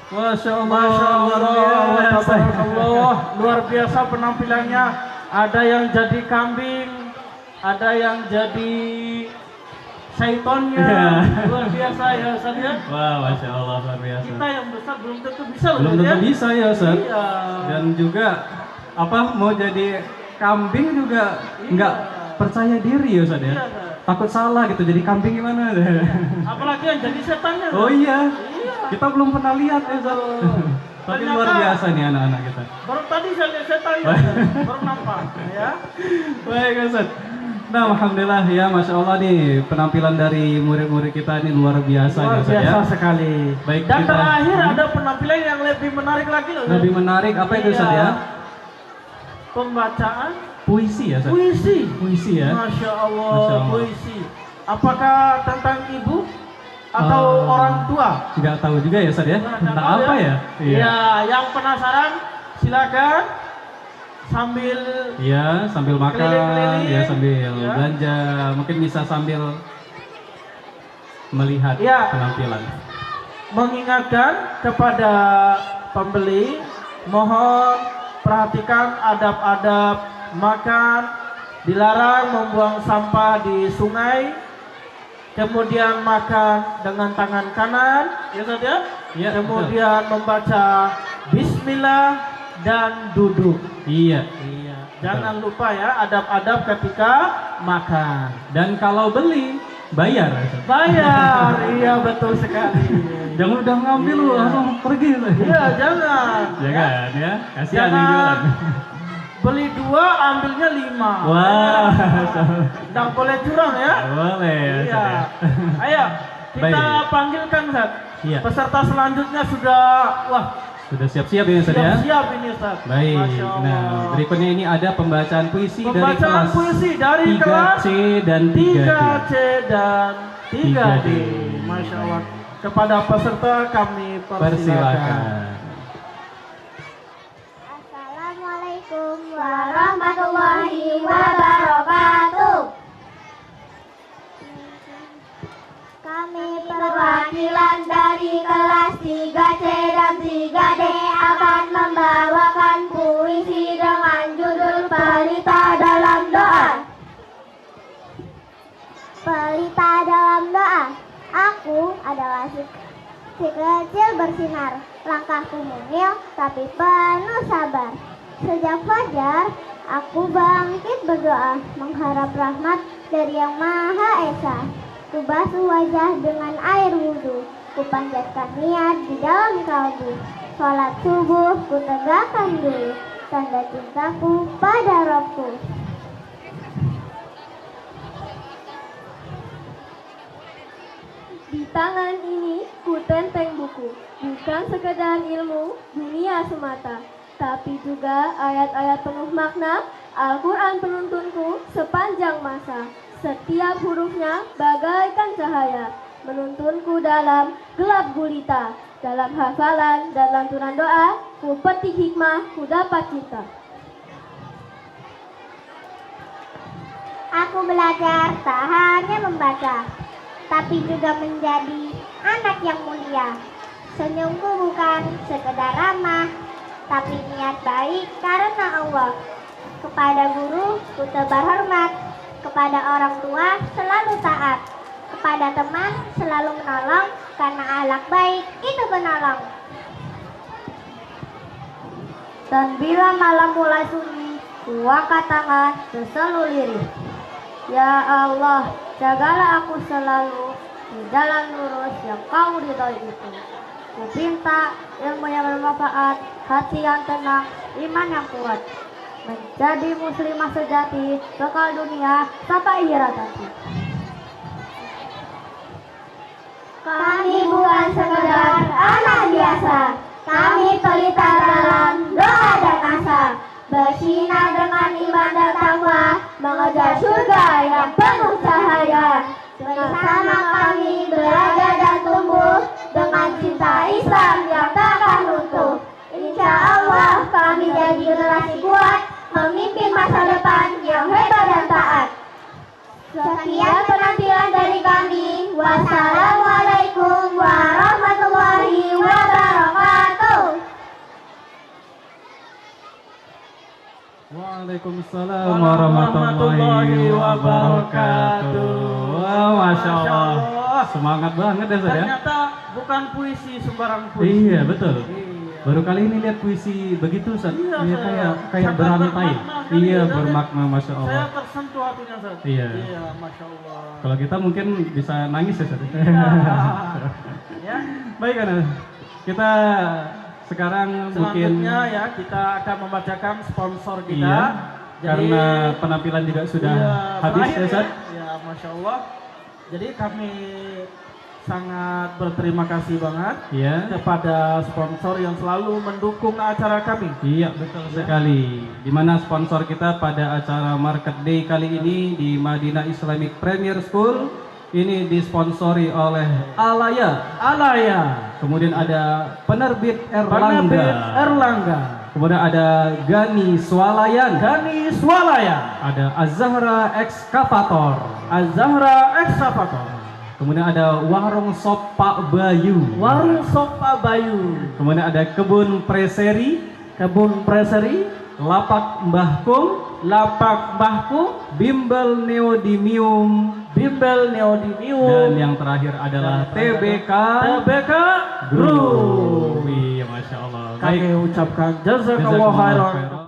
Masya Masya Allah, tabarakallah, luar biasa penampilannya. Ada yang jadi kambing, ada yang jadi syaitonnya. Luar biasa ya Ustaz ya. Wah, Masya Allah, luar biasa. Kita yang besar belum tentu bisa loh, Belum Ustaz, tentu bisa ya Ustaz. Iya. Dan juga mau jadi kambing juga nggak percaya diri ya Ustaz ya. Iya, Ustaz. Takut salah gitu, jadi kambing gimana? Apalagi yang jadi setannya. Oh Ustaz. iya, Iya. kita belum pernah lihat ya Ustaz. Tapi Ternyata- luar biasa nih anak-anak kita. Baru tadi saya lihat setannya, baru nampak ya. Baik Ustaz. Nah, alhamdulillah ya, Masya Allah nih penampilan dari murid-murid kita ini luar biasa Luar ya, Ustaz, biasa ya. sekali. Baik, Dan kita- terakhir ada penampilan yang lebih menarik lagi loh. Lebih menarik apa itu Ustaz Iya. ya? Pembacaan Puisi ya Ustaz. puisi. Puisi ya. Masya Allah, Masya Allah. puisi. Apakah tentang ibu atau orang tua? Nggak tahu juga ya Ustaz ya. Nggak Tentang tahu apa ya? Iya, yang penasaran silakan sambil Iya, sambil makan, Keliling-keliling. ya sambil Ya. belanja, mungkin bisa sambil melihat Ya. penampilan. mengingatkan kepada pembeli, mohon perhatikan adab-adab makan, dilarang membuang sampah di sungai, kemudian makan dengan tangan kanan, ya Ustaz ya? Iya, Kemudian membaca bismillah dan duduk. Iya. Iya, jangan lupa ya adab-adab ketika makan. Dan kalau beli, bayar. Ustaz. Bayar, iya betul sekali. Jangan udah ngambil lu Iya. langsung pergi. Iya, jangan. Jangan ya, kasihan yang Jangan jualan. beli 2 ambilnya 5. Wah, Nggak boleh curang ya. boleh ya. Iya. Ustaz, ya. Ayo kita Baik. panggilkan Ustaz. Iya. Peserta selanjutnya sudah Sudah siap-siap ya Ustaz ya? Siap-siap ini Ustaz. Baik. Masya Allah. Nah, berikutnya ini ada pembacaan puisi dari Pembacaan kelas puisi dari 3C kelas dan 3D. 3C dan 3D. 3D. Masya Allah. Kepada peserta kami persilakan. Persilakan. Assalamualaikum warahmatullahi wabarakatuh. Kami perwakilan dari kelas 3C dan 3D akan membawakan puisi dengan judul Pelita dalam Doa. Pelita dalam doa. Aku adalah si kecil bersinar, langkahku mungil tapi penuh sabar. Sejak fajar, aku bangkit berdoa, mengharap rahmat dari Yang Maha Esa. Ku basuh wajah dengan air wudhu, ku panjatkan niat di dalam kalbu. Sholat subuh ku tegakkan dulu, tanda cintaku pada Rabbku. Di tangan ini ku tenteng buku, bukan sekedar ilmu dunia semata, tapi juga ayat-ayat penuh makna. Al-Quran penuntunku sepanjang masa, setiap hurufnya bagaikan cahaya, menuntunku dalam gelap gulita. Dalam hafalan dan lantunan doa, ku petik hikmah, ku dapat cinta. Aku belajar tak hanya membaca, tapi juga menjadi anak yang mulia. Senyumku bukan sekedar ramah, tapi niat baik karena Allah. Kepada guru ku tebar hormat, kepada orang tua selalu taat, kepada teman selalu menolong, karena akhlak baik itu penolong. Dan bila malam mulai sunyi, ku angkat tangan selalu lirih. Ya Allah, jagalah aku selalu di jalan lurus yang kau ridhoi itu. Ku minta ilmu yang bermanfaat, hati yang tenang, iman yang kuat, menjadi muslimah sejati, bekal dunia sampai akhirat nanti. Kami bukan sekedar anak biasa, kami pelita dalam doa dan asa, bersinar dengan iman dan takwa, mengejar surga yang penuh cahaya. Bersama kami belajar dan tumbuh dengan cinta Islam yang takkan runtuh. Insya Allah kami jadi generasi kuat, memimpin masa depan yang hebat dan taat. Sekian penampilan dari kami. Wassalamualaikum warahmatullahi wabarakatuh. Waalaikumsalam warahmatullahi wabarakatuh. Wah, Masya Allah. Semangat banget ya Ustaz ya. Ternyata bukan puisi sembarang puisi. Iya betul. Iya. Baru kali ini lihat puisi begitu Ustaz. Iya, Iya, saya kayak sangat berantai. bermakna sekali, Iya, Ustaz. bermakna Masya Saya Allah. tersentuh hatinya Ustaz. Iya. Iya, Masya Allah. Kalau kita mungkin bisa nangis ya Ustaz. Ya. Baik kan. Kita sekarang mungkin Selanjutnya ya kita akan membacakan sponsor kita. iya, Jadi, karena penampilan juga sudah iya, habis berakhir ya Ustaz. Ya, Masya Allah. Jadi kami sangat berterima kasih banget Iya. kepada sponsor yang selalu mendukung acara kami. Iya betul sekali. Di mana sponsor kita pada acara Market Day kali ini di Madinah Islamic Premier School ini disponsori oleh Alaya. Kemudian ada Penerbit Erlangga. Penerbit Erlangga. Kemudian ada Gani Swalayan. Gani Swalaya. Ada Azahra Excavator. Azahra Excavator. Kemudian ada Warung Sop Pak Bayu. Warung Sop Pak Bayu. Kemudian ada Kebun Preseri. Kebun Preseri. Lapak Mbah Kung. Lapak Mbahku. Bimbel Neodymium. Bimbel Neodymium. Dan yang terakhir adalah TBK Group. Iya, Masya Allah. Kami ucapkan jazakallah khairan.